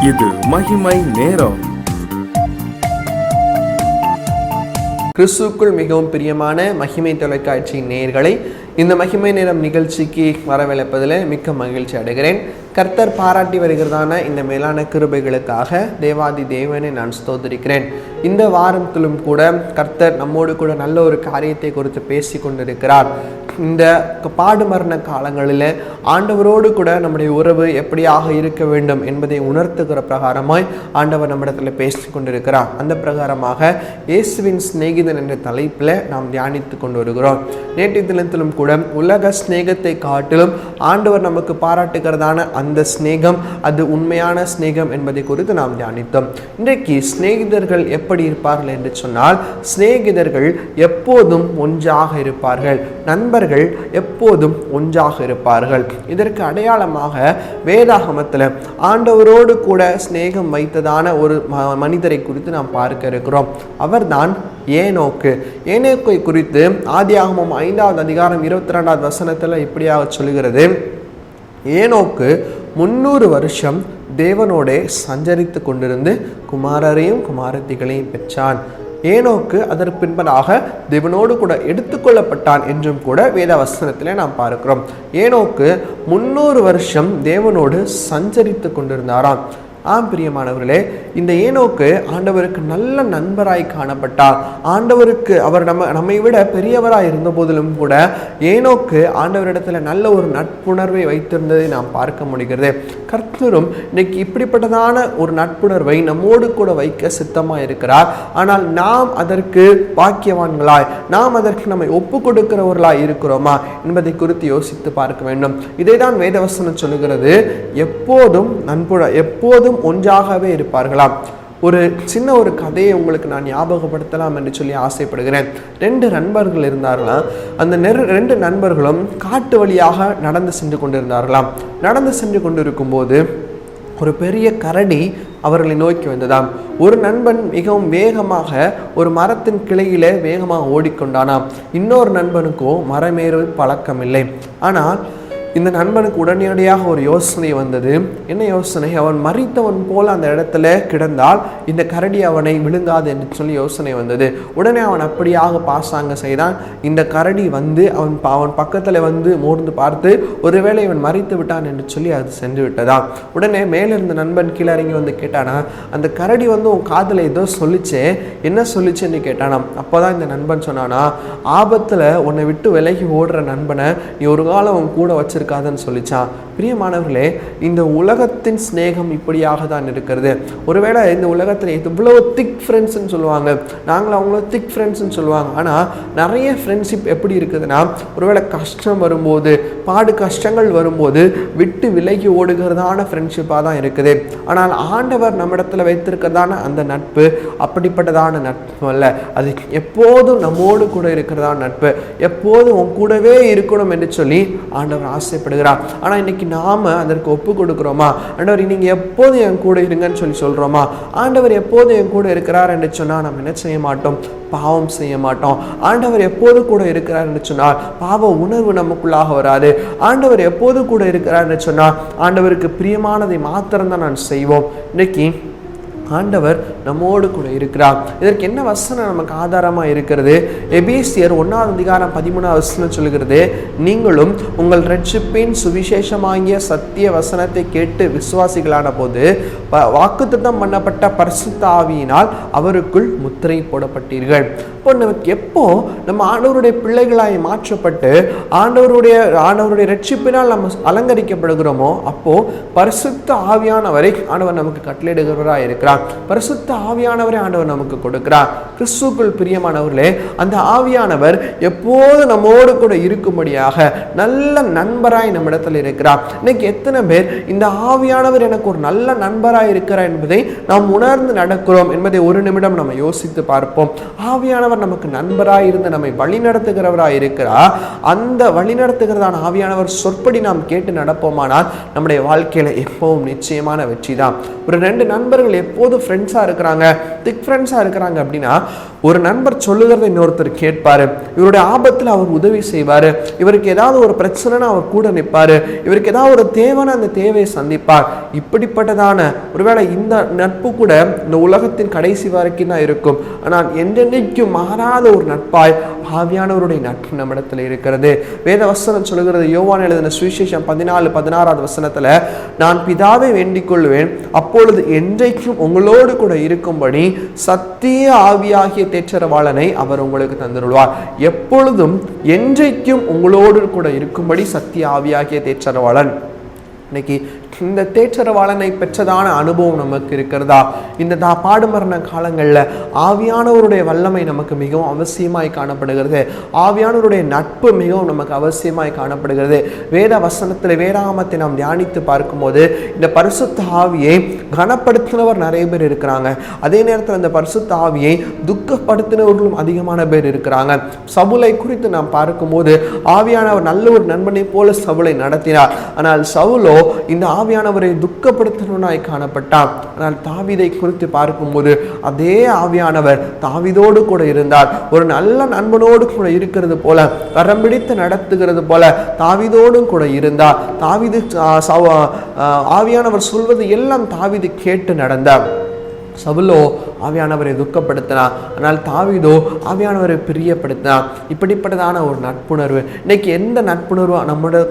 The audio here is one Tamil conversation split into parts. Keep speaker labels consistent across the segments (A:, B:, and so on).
A: இது மகிமை நேரம்.
B: கிறிஸ்துவுக்குள் மிகவும் பிரியமான மகிமை தொலைக்காட்சி நேயர்களை இந்த மகிமை நேரம் நிகழ்ச்சிக்கு வரவழைப்பதில் மிக்க மகிழ்ச்சி அடைகிறேன். கர்த்தர் பாராட்டி வருகிறதான இந்த மேலான கிருபைகளுக்காக தேவாதி தேவனை நான் ஸ்தோத்திரிக்கிறேன். இந்த வாரத்திலும் கூட கர்த்தர் நம்மோடு கூட நல்ல ஒரு காரியத்தை குறித்து பேசி கொண்டிருக்கிறார். இந்த பாடு மரண காலங்களில் ஆண்டவரோடு கூட நம்முடைய உறவு எப்படியாக இருக்க வேண்டும் என்பதை உணர்த்துகிற பிரகாரமாய் ஆண்டவர் நம்மிடத்தில் பேசி கொண்டிருக்கிறார். அந்த பிரகாரமாக இயேசுவின் சிநேகிதன் என்ற தலைப்பில் நாம் தியானித்து கொண்டு வருகிறோம். நேற்றைய தினத்திலும் கூட உலக சிநேகத்தை காட்டிலும் ஆண்டவர் நமக்கு பாராட்டுகிறதான அந்த சிநேகம் அது உண்மையான சிநேகம் என்பதை குறித்து நாம் தியானித்தோம். இன்றைக்கு சிநேகிதர்கள் எப்படி இருப்பார்கள் என்று சொன்னால், சிநேகிதர்கள் எப்போதும் ஒன்றாக இருப்பார்கள், நண்பர்கள் எப்போதும் ஒன்றாக இருப்பார்கள். இதற்கு அடையாளமாக வேதாகமத்தில் ஆண்டவரோடு கூட சிநேகம் வைத்ததான ஒரு மனிதரை குறித்து நாம் பார்க்க இருக்கிறோம். அவர்தான் ஏனோக்கு. ஏனோக்கை குறித்து ஆதியாகமம் 5வது அதிகாரம் 22வது வசனத்தில் இப்படியாக சொல்கிறது, ஏனோக்கு 300 வருஷம் தேவனோடே சஞ்சரித்து கொண்டிருந்து குமாரரையும் குமாரத்திகளையும் பெற்றான். ஏனோக்கு அதற்கு பின்பதாக தேவனோடு கூட எடுத்துக்கொள்ளப்பட்டான் என்றும் கூட வேத வசனத்திலே நாம் பார்க்கிறோம். ஏனோக்கு 300 வருஷம் தேவனோடு சஞ்சரித்து கொண்டிருந்தாராம். பிரியமானவர்களே, இந்த ஏனோக்கு ஆண்டவருக்கு நல்ல நண்பராய் காணப்பட்டார். ஆண்டவருக்கு அவர் நம்மை விட பெரியவராய் இருந்த போதிலும் கூட ஏனோக்கு ஆண்டவரிடத்துல நல்ல ஒரு நட்புணர்வை வைத்திருந்ததை நாம் பார்க்க முடிகிறது. கர்த்தரும் இன்னைக்கு இப்படிப்பட்டதான ஒரு நட்புணர்வை நம்மோடு கூட வைக்க சித்தமாக இருக்கிறார். ஆனால் நாம் அதற்கு பாக்கியவான்களாய், நாம் அதற்கு நம்மை ஒப்பு கொடுக்கிறவர்களாய் இருக்கிறோமா என்பதை குறித்து யோசித்து பார்க்க வேண்டும். இதை தான் வேதவசனம் சொல்லுகிறது, எப்போதும் எப்போதும் ஒன்றாகவே இருப்பார்களாம். ஒரு சின்ன ஒரு கதையை உங்களுக்கு நான் ஞாபகப்படுத்தலாம் என்று சொல்லி ஆசைப்படுகிறேன். 2 நண்பர்கள் இருந்தார்களாம். அந்த 2 நண்பர்களும் காட்டு வழியாக நடந்து சென்று கொண்டிருந்தார்களாம். நடந்து சென்று கொண்டிருக்கும் போது ஒரு பெரிய கரடி அவர்களை நோக்கி வந்ததாம். ஒரு நண்பன் மிகவும் வேகமாக ஒரு மரத்தின் கிளையில வேகமாக ஓடிக்கொண்டானாம். இன்னொரு நண்பனுக்கோ மரமேறு பழக்கம் இல்லை. ஆனால் இந்த நண்பனுக்கு உடனடியாக ஒரு யோசனை வந்தது. என்ன யோசனை? அவன் மரித்தவன் போல அந்த இடத்துல கிடந்தால் இந்த கரடி அவனை விழுங்காது என்று சொல்லி யோசனை வந்தது. உடனே அவன் அப்படியாக பாசாங்க செய்தான். இந்த கரடி வந்து அவன் பக்கத்தில் வந்து மோர்ந்து பார்த்து ஒருவேளை இவன் மரித்து விட்டான் என்று சொல்லி அது சென்று விட்டதாம். உடனே மேலே இருந்த நண்பன் கீழே இறங்கி வந்து கேட்டானா, அந்த கரடி வந்து உன் காதில் ஏதோ சொல்லிச்சே, என்ன சொல்லிச்சுன்னு கேட்டானாம். அப்போதான் இந்த நண்பன் சொன்னானா, ஆபத்தில் உன்னை விட்டு விலகி ஓடுற நண்பனை நீ ஒரு காலம் உன் கூட வச்சு இருக்காதுன்னு சொல்லிச்சான். பிரியமானவர்களே, இந்த உலகத்தின் சிநேகம் இப்படியாக தான் இருக்கிறது. ஒருவேளை இந்த உலகத்தில் இவ்வளவு திக் ஃப்ரெண்ட்ஸ்ன்னு சொல்லுவாங்க, நாங்களும் அவங்கள திக் ஃப்ரெண்ட்ஸ்ன்னு சொல்லுவாங்க. ஆனால் நிறைய ஃப்ரெண்ட்ஷிப் எப்படி இருக்குதுன்னா, ஒருவேளை கஷ்டம் வரும்போது, கஷ்டங்கள் வரும்போது விட்டு விலகி ஓடுகிறதான ஃப்ரெண்ட்ஷிப்பாக தான் இருக்குது. ஆனால் ஆண்டவர் நம்மிடத்தில் வைத்திருக்கிறதான அந்த நட்பு அப்படிப்பட்டதான நட்பு அல்ல. அது எப்போதும் நம்மோடு கூட இருக்கிறதான நட்பு, எப்போதும் உன் கூடவே இருக்கணும் என்று சொல்லி ஆண்டவர் ஆசைப்படுகிறார். ஆனால் இன்னைக்கு நாம அதற்கு ஒப்பு கொடுக்கிறோமா? ஆண்டவர் நீங்க எப்போது என் கூட இருங்கன்னு சொல்லி சொல்றோமா? ஆண்டவர் எப்போது என் கூட இருக்கிறார் என்று சொன்னால் நம்ம என்ன செய்ய மாட்டோம்? பாவம் செய்ய மாட்டோம். ஆண்டவர் எப்போது கூட இருக்கிறார் என்று சொன்னால் பாவ உணர்வு நமக்குள்ளாக வராது. ஆண்டவர் எப்போது கூட இருக்கிறார் என்று சொன்னால் ஆண்டவருக்கு பிரியமானதை மாத்திரம்தான் நான் செய்வோம். இன்னைக்கு ஆண்டவர் நம்மோடு கூட இருக்கிறார். இதற்கு என்ன வசனம் நமக்கு ஆதாரமாக இருக்கிறது? எபேசியர் 1வது அதிகாரம் 13வது வசனம் சொல்கிறது, நீங்களும் உங்கள் ரட்சிப்பின் சுவிசேஷமாகிய சத்திய வசனத்தை கேட்டு விசுவாசிகளான போது வாக்குத்தத்தம் பண்ணப்பட்ட பரிசுத்த ஆவியினால் அவருக்குள் முத்திரை போடப்பட்டீர்கள். இப்போ நமக்கு எப்போ நம்ம ஆண்டவருடைய பிள்ளைகளாய் மாற்றப்பட்டு ஆண்டவருடைய ரட்சிப்பினால் நம்ம அலங்கரிக்கப்படுகிறோமோ, அப்போ பரிசுத்த ஆவியானவரை ஆண்டவர் நமக்கு கட்டளையிடுகிறவராக இருக்கிறார். பரிசுத்த ஆவியானவரை ஆண்டவர் நமக்கு கொடுக்கிறார். கிறிஸ்துவுக்குள் பிரியமானவர்களே, அந்த ஆவியானவர் எப்போது நம்மோடு கூட இருக்கும்படியாக நல்ல நண்பராய் நம்மிடத்தில் இருக்கிறார். இன்னைக்கு எத்தனை பேர் இந்த ஆவியானவர் எனக்கு ஒரு நல்ல நண்பராய் இருக்கிறார் என்பதை நாம் உணர்ந்து நடக்கிறோம் என்பதை ஒரு நிமிடம் நம்ம யோசித்து பார்ப்போம். ஆவியானவர் நமக்கு நண்பராய் இருந்து நம்மை வழிநடத்துகிறவராய் இருக்கிறார். அந்த வழிநடத்துகிறதான ஆவியானவர் சொற்படி நாம் கேட்டு நடப்போமானால் நம்முடைய வாழ்க்கையில எப்பவும் நிச்சயமான வெற்றி தான். ஒரு 2 நண்பர்கள் எப்போது ஃப்ரெண்ட்ஸாக இருக்கிறாங்க, திக் ஃப்ரெண்ட்ஸாக இருக்கிறாங்க அப்படின்னா ஒரு நண்பர் சொல்லுகிறத இன்னொருத்தர் கேட்பாரு, இவருடைய ஆபத்தில் அவர் உதவி செய்வாரு, இவருக்கு ஏதாவது ஒரு பிரச்சனைனா அவர் கூட நிற்பாரு, இவருக்கு ஏதாவது ஒரு தேவைன்னா அந்த தேவையை சந்திப்பார். இப்படிப்பட்டதான ஒருவேளை இந்த நட்பு கூட இந்த உலகத்தின் கடைசி வரைக்கும் தான் இருக்கும். ஆனால் என்றென்றைக்கும் மாறாத ஒரு நட்பாய் ஆவியானவருடைய நட்பு நம்மிடத்தில் இருக்கிறது. வேத வசனம் சொல்லுகிறது, யோவான் எழுதின சுவிசேஷம் 14:16 வசனத்துல, நான் பிதாவை வேண்டிக் கொள்வேன், அப்பொழுது என்றைக்கும் உங்களோடு கூட இருக்கும்படி சத்திய ஆவியாகிய தேற்றரவாளனை அவர் உங்களுக்கு தந்துள்ளார். எப்பொழுதும் என்றைக்கும் உங்களோடு கூட இருக்கும்படி சத்திய ஆவியாகிய தேற்றரவாளன். இன்னைக்கு இந்த தேற்றரவாளனை பெற்றதான அனுபவம் நமக்கு இருக்கிறதா? இந்த பாடுமரண காலங்களில் ஆவியானவருடைய வல்லமை நமக்கு மிகவும் அவசியமாய் காணப்படுகிறது. ஆவியானவருடைய நட்பு மிகவும் நமக்கு அவசியமாய் காணப்படுகிறது. வேத வசனத்தில் வேதாகமத்தை நாம் தியானித்து பார்க்கும்போது இந்த பரிசுத்த ஆவியை கனப்படுத்தினவர் நிறைய பேர் இருக்கிறாங்க. அதே நேரத்தில் அந்த பரிசுத்த ஆவியை துக்கப்படுத்தினவர்களும் அதிகமான பேர் இருக்கிறாங்க. சவுலை குறித்து நாம் பார்க்கும்போது ஆவியானவர் நல்ல ஒரு நண்பனை போல சவுலை நடத்தினார். ஆனால் சவுலோ இந்த ஆவியானவரை துக்கப்படுத்தினாய் காணப்பட்டார். ஆனால் தாவீதை குறித்து பார்க்கும்போது அதே ஆவியானவர் தாவீதோடு கூட இருந்தார். ஒரு நல்ல நண்பனோடு கூட இருக்கிறது போல, கரம் பிடித்து நடத்துகிறது போல தாவீதோடும் கூட இருந்தார். தாவீது ஆவியானவர் சொல்வது எல்லாம் தாவீது கேட்டு நடந்தார். சவுலோ ஆவியானவரை துக்கப்படுத்தினார், ஆனால் தாவீதோ ஆவியானவரை பிரியப்படுத்தினார். இப்படிப்பட்டதான ஒரு நட்புணர்வு இன்னைக்கு எந்த நட்புணர்வு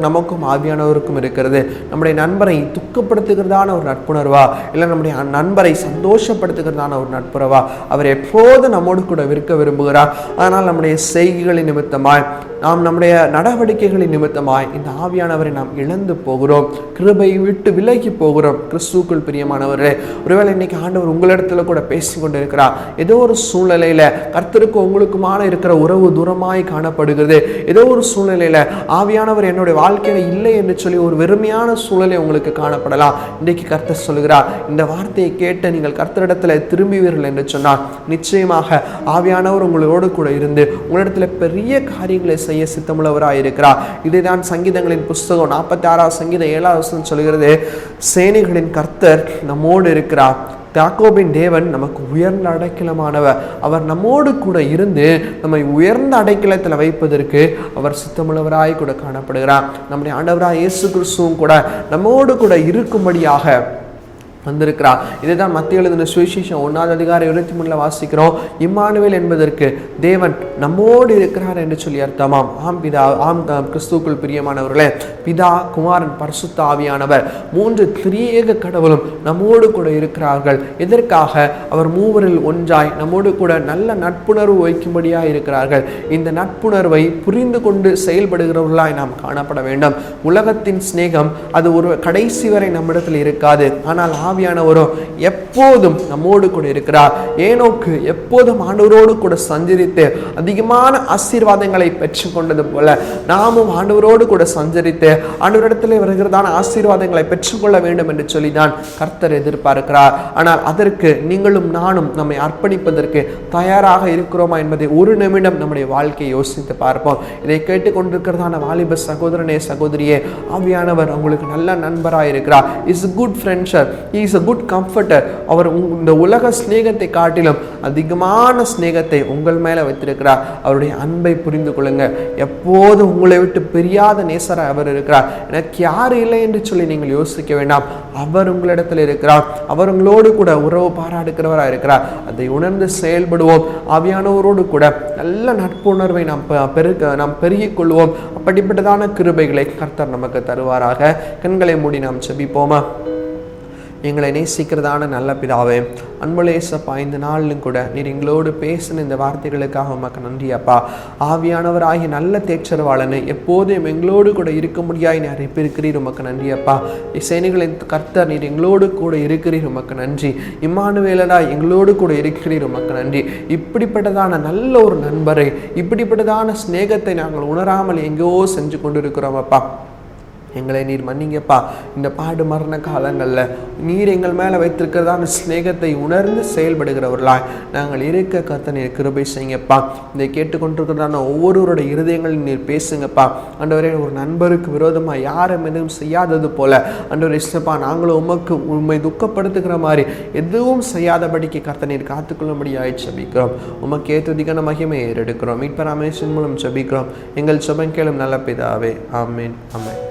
B: நமக்கும் ஆவியானவருக்கும் இருக்கிறது? நம்முடைய நண்பரை துக்கப்படுத்துகிறதான ஒரு நட்புணர்வா, இல்லை நம்முடைய நண்பரை சந்தோஷப்படுத்துகிறதான ஒரு நட்புறவா? அவர் எப்போது நம்மோடு கூட இருக்க விரும்புகிறார். ஆனால் நம்முடைய செய்கைகளின் நிமித்தமாய், நாம் நம்முடைய நடவடிக்கைகளின் நிமித்தமாய் இந்த ஆவியானவரை நாம் இழந்து போகிறோம், கிருபையை விட்டு விலகி போகிறோம். கிறிஸ்துவுக்குள் பிரியமானவர்களே, ஒருவேளை இன்னைக்கு ஆண்டவர் உங்களிடத்துல கூட பேசி கொண்டிருக்கிறார். ஏதோ ஒரு சூழ்நிலையில கர்த்தருக்கு உங்களுக்குமான இருக்கிற உறவு தூரமாய் காணப்படுகிறது. ஏதோ ஒரு சூழ்நிலையில ஆவியானவர் என்னுடைய வாழ்க்கையில இல்லை என்று சொல்லி ஒரு வெறுமையான சூழ்நிலை உங்களுக்கு காணப்படலாம். இன்றைக்கு கர்த்தர் சொல்கிறார், இந்த வார்த்தையை கேட்டு நீங்கள் கர்த்தரிடத்துல திரும்புவீர்கள் என்று சொன்னார், நிச்சயமாக ஆவியானவர் உங்களோடு கூட இருந்து உங்களிடத்துல பெரிய காரியங்களை செய்ய சித்தமுள்ளவராய் இருக்கிறார். இதைதான் சங்கீதங்களின் புஸ்தகம் 46 சங்கீதம் 7 சொல்கிறது, சேனைகளின் கர்த்தர் நம்மோடு இருக்கிறார், யாக்கோபின் தேவன் நமக்கு உயர்ந்த அடைக்கலமானவர், அவர் நம்மோடு கூட இருந்து நம்மை உயர்ந்த அடைக்கலத்தில் வைப்பதற்கு அவர் சித்தமுள்ளவராய் கூட காணப்படுகிறார். நம்முடைய ஆண்டவராய் இயேசு கிறிஸ்துவும் கூட நம்மோடு கூட இருக்கும்படியாக வந்திருக்கிறார். இதைதான் மத்திய எழுதின சுவிசேஷம் 1:23 வாசிக்கிறோம். இம்மானுவேல் என்பதற்கு தேவன் நம்மோடு இருக்கிறார் என்று சொல்லி அர்த்தமாம். கிறிஸ்துவுக்குள் பிரியமானவர்களே, பிதா, குமாரன், பரிசுத்த ஆவியானவர் 3 திரியேக கடவுளும் நம்மோடு கூட இருக்கிறார்கள். எதற்காக? அவர் மூவரில் ஒன்றாய் நம்மோடு கூட நல்ல நட்புணர்வு வைக்கும்படியாக இருக்கிறார்கள். இந்த நட்புணர்வை புரிந்து கொண்டு செயல்படுகிறவர்களாய் நாம் காணப்பட வேண்டும். உலகத்தின் சிநேகம் அது ஒரு கடைசி வரை நம்மிடத்தில் இருக்காது. ஆனால் ஆவியானவரோ எப்போதும் நம்மோடு கூட இருக்கிறார். ஏனோக்கு எப்போதும் ஆண்டவரோடு கூட சஞ்சரித்து அதிகமான ஆசீர்வாதங்களை பெற்றுக் கொண்டது போல நாமும் ஆண்டவரோடு கூட சஞ்சரித்து ஆண்டவரிடத்திலே வருகிறதான ஆசீர்வாதங்களை பெற்றுக்கொள்ள வேண்டும் என்று சொல்லிதான் கர்த்தர் எதிர்பார்க்கிறார். ஆனால் அதற்கு நீங்களும் நானும் நம்மை அர்ப்பணிப்பதற்கு தயாராக இருக்கிறோமா என்பதை ஒரு நிமிடம் நம்முடைய வாழ்க்கையை யோசித்து பார்ப்போம். இதை கேட்டுக்கொண்டிருக்கிறதான வாலிப சகோதரனே, சகோதரியே, ஆவியானவர் உங்களுக்கு நல்ல நண்பராக இருக்கிறார். Is good friendship, is a good comforter. அவர் இந்த உலக ஸ்நேகத்தை காட்டிலும் அதிகமான ஸ்நேகத்தை உங்கள் மேல வைத்திருக்கிறார். அவருடைய அன்பை புரிந்து கொள்ளுங்க. எப்போது உங்களை விட்டு பிரியாத நேசராக அவர் இருக்கிறார். எனக்கு யார் இல்லை என்று சொல்லி நீங்கள் யோசிக்க வேண்டாம். அவர் உங்களிடத்தில் இருக்கிறார். அவர் உங்களோடு கூட உறவு பாராட்டுகிறவராக இருக்கிறார். அதை உணர்ந்து செயல்படுவோம். ஆவியானவரோடு கூட நல்ல நட்புணர்வை நாம் பெருகிக் கொள்வோம். அப்படிப்பட்டதான கிருபைகளை கர்த்தர் நமக்கு தருவாராக. கண்களை மூடி நாம் செபிப்போமா? எங்களை நேசிக்கிறதான நல்ல பிதாவே, அன்புள்ள இயேசப்பா, இந்த நாளிலும் கூட நீர் எங்களோடு பேசின இந்த வார்த்தைகளுக்காக உமக்கு நன்றி அப்பா. ஆவியானவராகிய நல்ல தேற்றரவாளனை எப்போதும் எங்களோடு கூட இருக்க முடியாய் நீர் இருக்கிறீர், உமக்கு நன்றி அப்பா. சேனைகளின் கர்த்தர் நீர் எங்களோடு கூட இருக்கிறீர், உமக்கு நன்றி. இம்மானுவேலடா எங்களோடு கூட இருக்கிறீர், உமக்கு நன்றி. இப்படிப்பட்டதான நல்ல ஒரு நண்பரை, இப்படிப்பட்டதான ஸ்நேகத்தை நாங்கள் உணராமல் எங்கோ செஞ்சு கொண்டு இருக்கிறோம் அப்பா. எங்களை நீர் மன்னிங்கப்பா. இந்த பாடு மரண காலங்களில் நீர் எங்கள் மேலே வைத்திருக்கிறதான ஸ்நேகத்தை உணர்ந்து செயல்படுகிறவர்களாய் நாங்கள் இருக்க கர்த்தர் நீர் கிருபை செய்யுங்கப்பா. இதை கேட்டுக்கொண்டிருக்கிறதான ஒவ்வொருவருடைய இருதயங்களில் நீர் பேசுங்கப்பா. ஆண்டவரே, ஒரு நண்பருக்கு விரோதமாக யாரும் எதுவும் செய்யாதது போல ஆண்டவரே இஷ்டப்பா, நாங்களும் உம்மை துக்கப்படுத்துகிற மாதிரி எதுவும் செய்யாதபடிக்கு கர்த்தர் நீர் காத்துக்கொள்ளும்படியாய் ஜெபிக்கிறோம். உமக்கு துதிக்கான மகிமையை ஏறெடுக்கிறோம். மீட்பர் இயேசுவின் மூலம் ஜெபிக்கிறோம். எங்கள் ஜெபம் கேளும் நல்ல பிதாவே. ஆமென். ஆமென்.